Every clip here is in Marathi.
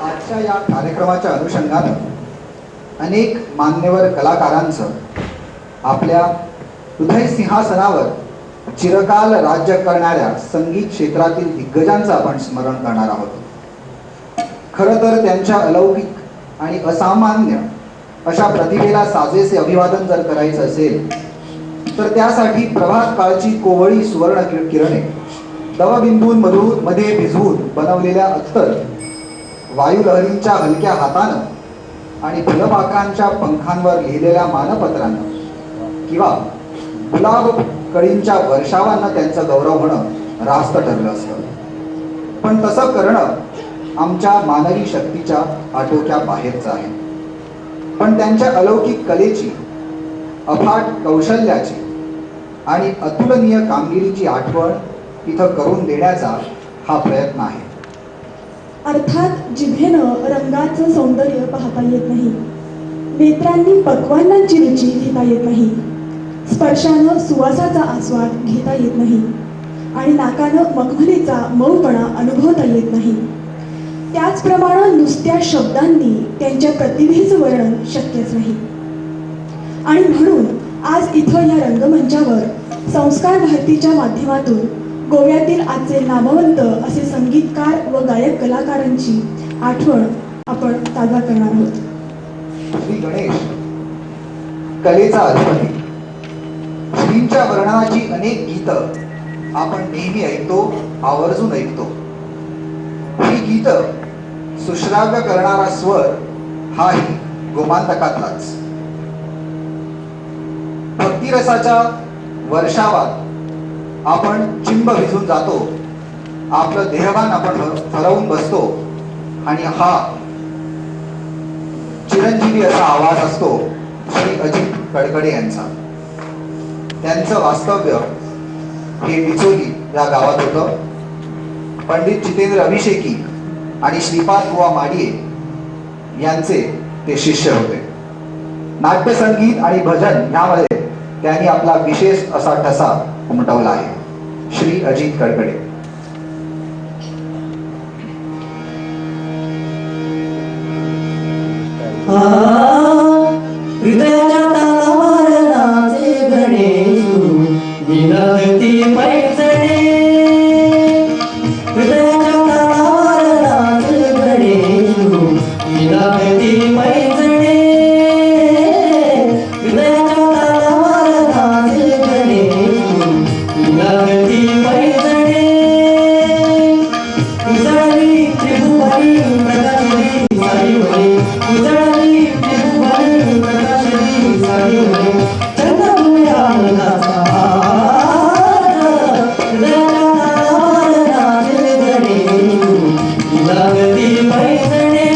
आजच्या या कार्यक्रमाच्या अनुषंगानं अनेक मान्यवर कलाकारांचं आपल्या हृदय सिंहासनावर चिरकाल राज्य करणाऱ्या संगीत क्षेत्रातील दिग्गजांचं आपण स्मरण करणार आहोत. खरं तर त्यांच्या अलौकिक आणि असामान्य अशा प्रतिभेला साजेसे अभिवादन जर करायचं असेल तर त्यासाठी प्रभात काळची कोवळी सुवर्ण किरणे दवबिंदूंमधून मध्ये भिजवून बनवलेल्या अत्तर, वायुलहरींच्या हलक्या हातानं आणि फुलपाखरांच्या पंखांवर लिहिलेल्या मानपत्रांनं किंवा गुलाब कळींच्या वर्षावांना त्यांचा गौरव होणं रास्त ठरलं असतं. पण तसं करणं आमच्या मानवी शक्तीच्या आटोक्या बाहेरचं आहे. पण त्यांच्या अलौकिक कलेची, अफाट कौशल्याची आणि अतुलनीय कामगिरीची आठवण इथं करून देण्याचा हा प्रयत्न आहे. अर्थात जिभेनं रंगाचं सौंदर्य पाहता येत नाही, नेत्रांनी पक्वान्नांची रुची घेता येत नाही, स्पर्शानं सुवासाचा आस्वाद घेता येत नाही आणि नाकानं मखमलीचा मऊपणा अनुभवता येत नाही. त्याचप्रमाणे नुसत्या शब्दांनी त्यांच्या प्रतिभेचं वर्णन शक्यच नाही. आणि म्हणून आज इथं या रंगमंचावर संस्कार भारतीच्या माध्यमातून गोव्यातील आजचे नामवंत असे संगीतकार व गायक कलाकारांची आठवण आपण ताजा करणार आहोत. श्री गणेश कलेचा अधिपती. श्रींच्या वर्णनाची अनेक गीतं आपण नेहमी ऐकतो, आवर्जून ऐकतो. ही गीतं सुश्राव्य करणारा स्वर हाही गोमांतकातलाच. भक्तिरसाच्या वर्षावात आपण चिंब भिजून जातो, आपलं देहभान आपण हरवून बसतो आणि हा चिरंजीवी असा आवाज असतो श्री अजित कडकडे यांचा. त्यांचं वास्तव्य हे बिचोली या गावात होतं. पंडित जितेंद्र अभिषेकी आणि श्रीपाद बुवा माडिये यांचे ते शिष्य होते. नाट्यसंगीत आणि भजन यामध्ये त्यांनी आपला विशेष असा ठसा उमटवला आहे. श्री अजित कडकडे. हृदयाच्या तालावर नाचे गणेश तू, विनंती पैजणे. हृदयाच्या तालावर नाचे गणेश तू, विनंती पैजणे. हृदयाच्या तालावर नाचे गणेश तू, विनंती पैजणे. उजळली त्रिभुवनी प्रकाशली सारी वने, उजळली त्रिभुवनी प्रकाशली सारी वने. चंद्रपुरा नाचा हृदयाच्या तालावर नाचे गणेश तू, विनंती पैजणे.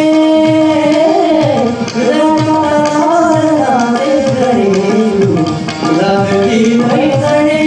हृदयाच्या तालावर नाचे गणेश तू, विनंती पैजणे.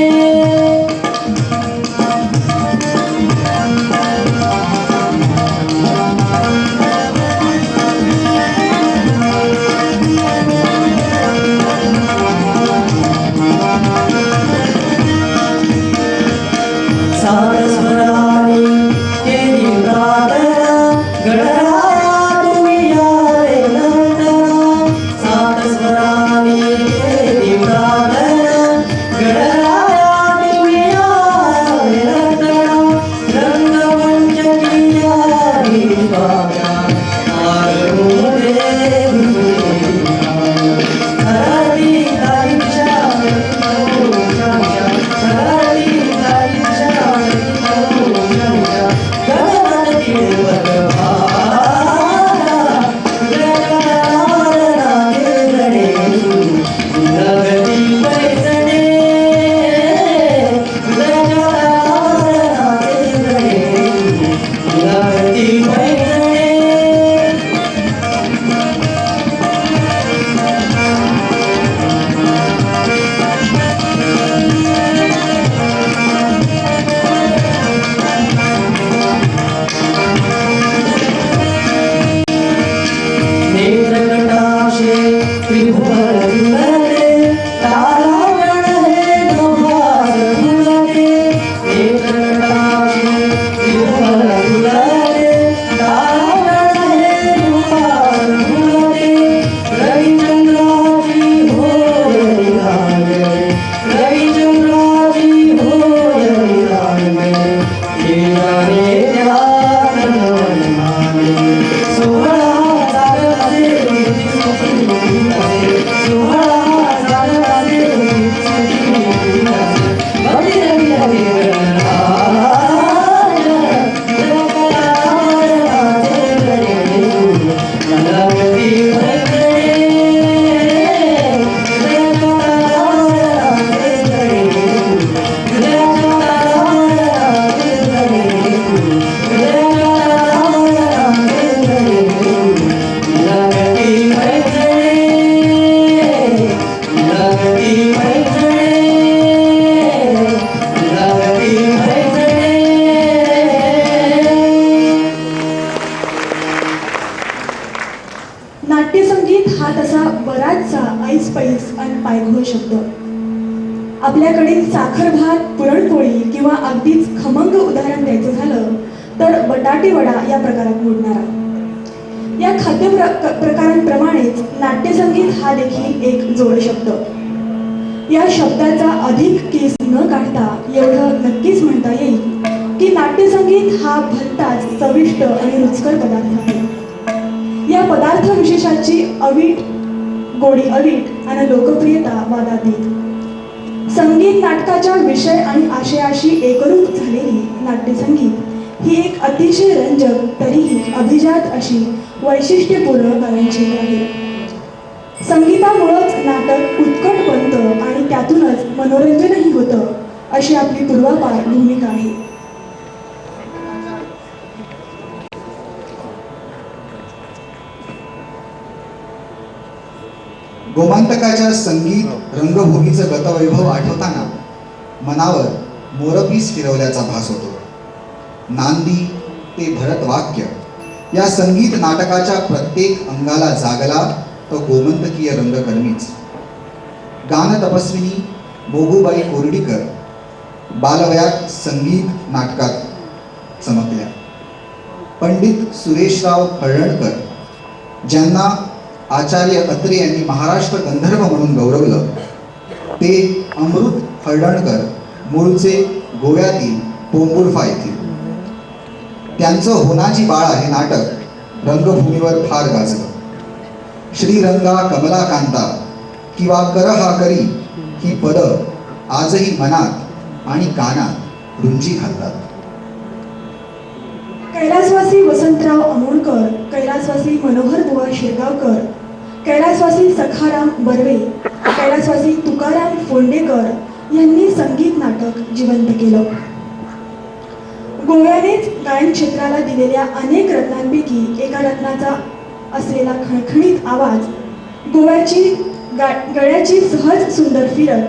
तसा बराचसा ऐसपैस आणि पायघोळ शब्द. आपल्याकडील साखर भात, पुरणपोळी किंवा अगदीच खमंग उदाहरण द्यायचं झालं तर बटाटे वडा या प्रकारात मोडणारा. या खाद्य प्रकारांप्रमाणेच नाट्यसंगीत हा देखील एक जोड शब्द. या शब्दाचा अधिक केस न काढता एवढं नक्कीच म्हणता येईल की नाट्यसंगीत हा भलताच चविष्ट आणि रुचकर पदार्थ आहे. या पदार्थ विशेषाची गोडी अवीट आणि लोकप्रियता वादातीत. संगीत नाटकाच्या विषय आणि आशयाशी एकरूप झालेली नाट्यसंगीत ही एक अतिशय रंजक तरीही अभिजात अशी वैशिष्ट्यपूर्ण कलाक्षेत्र आहे. संगीतामुळंच नाटक उत्कट बनतं आणि त्यातूनच मनोरंजनही होतं अशी आपली पूर्वापार भूमिका आहे. गोमांतकाच्या संगीत रंगभूमीचं गतवैभव आठवताना मनावर मोरपीस फिरवल्याचा भास होतो. नांदी ते भरत वाक्य या संगीत नाटकाच्या प्रत्येक अंगाला जागला तो गोमंतकीय रंगकर्मीच. गान तपस्विनी मोगूबाई कोर्डीकर बालवयात संगीत नाटकात चमकल्या. पंडित सुरेशराव हळणकर ज्यांना आचार्य अत्रे यांनी महाराष्ट्र गंधर्व म्हणून गौरवलं, ते अमृत हळणकर मूळचे गोव्यातील पोंबुर्फा येथील. त्यांचं होनाजी बाळा हे नाटक रंगभूमीवर फार गाजलं. श्रीरंगा कमलाकांता किंवा कर हा करी ही पदं आजही मनात आणि कानात रुंजी घालतात. कैलासवासी वसंतराव अमोणकर, कैलासवासी मनोहर बुवा शिरगावकर, कैलासवासी सखाराम बर्वे, कैलासवासी तुकाराम फोंडेकर यांनी संगीत नाटक जिवंत केलं. गोव्यानेच गायन क्षेत्राला दिलेल्या अनेक रत्नांपैकी एका रत्नाचा असलेला खणखणीत आवाज, गोव्याची गळ्याची सहज सुंदर फिरत,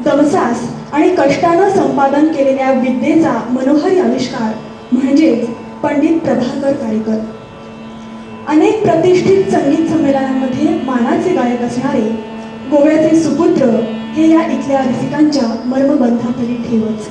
दमसास आणि कष्टानं संपादन केलेल्या विद्येचा मनोहारी आविष्कार म्हणजेच पंडित प्रभाकर काळेकर. अनेक प्रतिष्ठित संगीत संमेलनांमध्ये मानाचे गायक असणारे गोव्याचे सुपुत्र हे या इथल्या रसिकांच्या मर्मबंधातली ठेवच.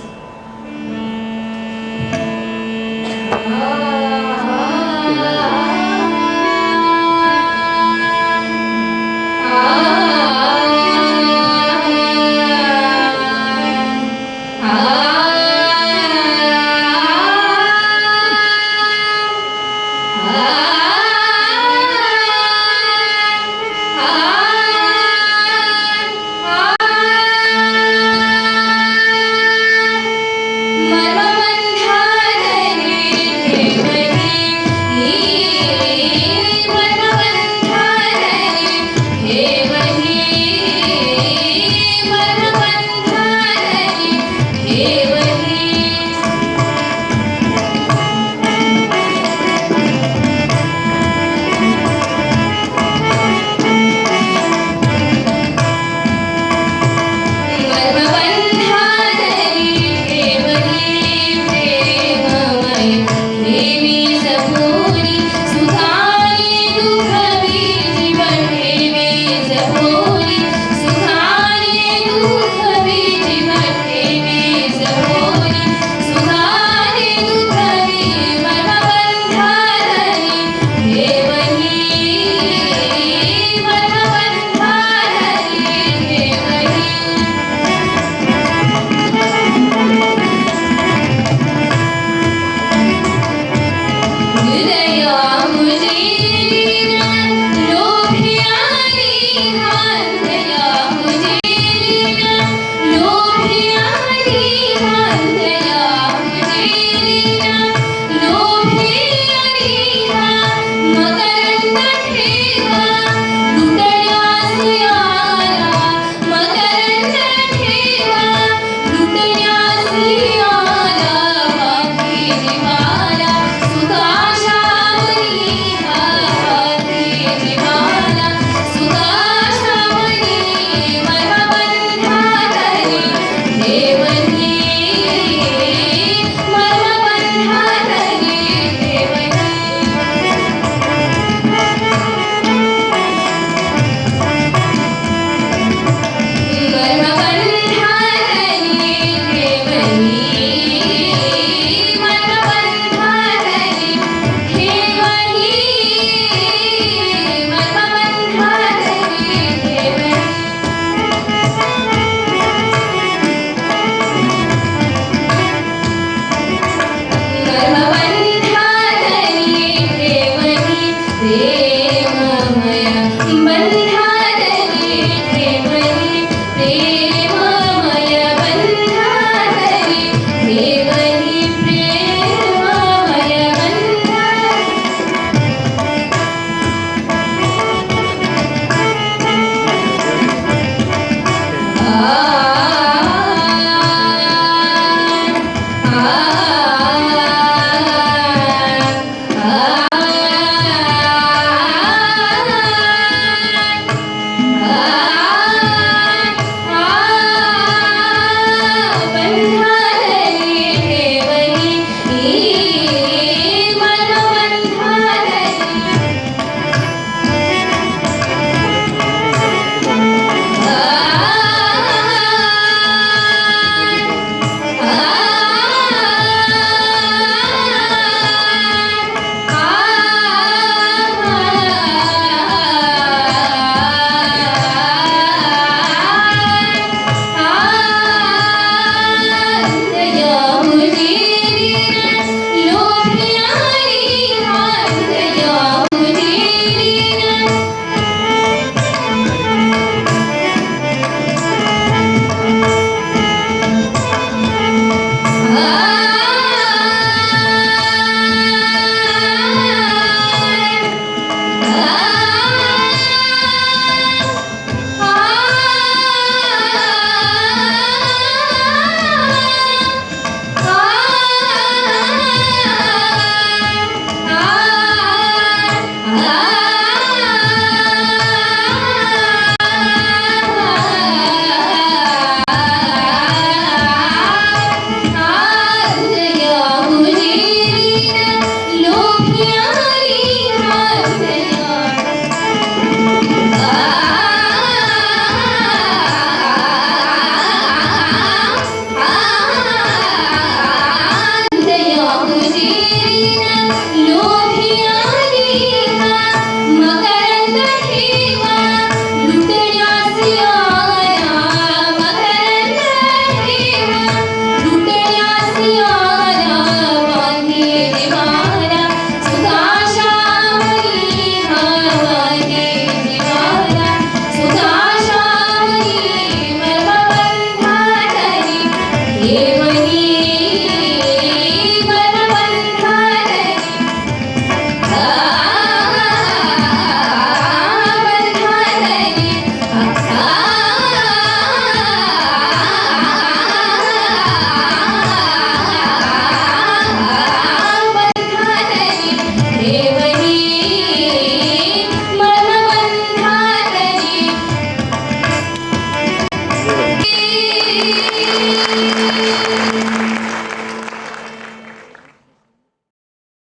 ध्वनी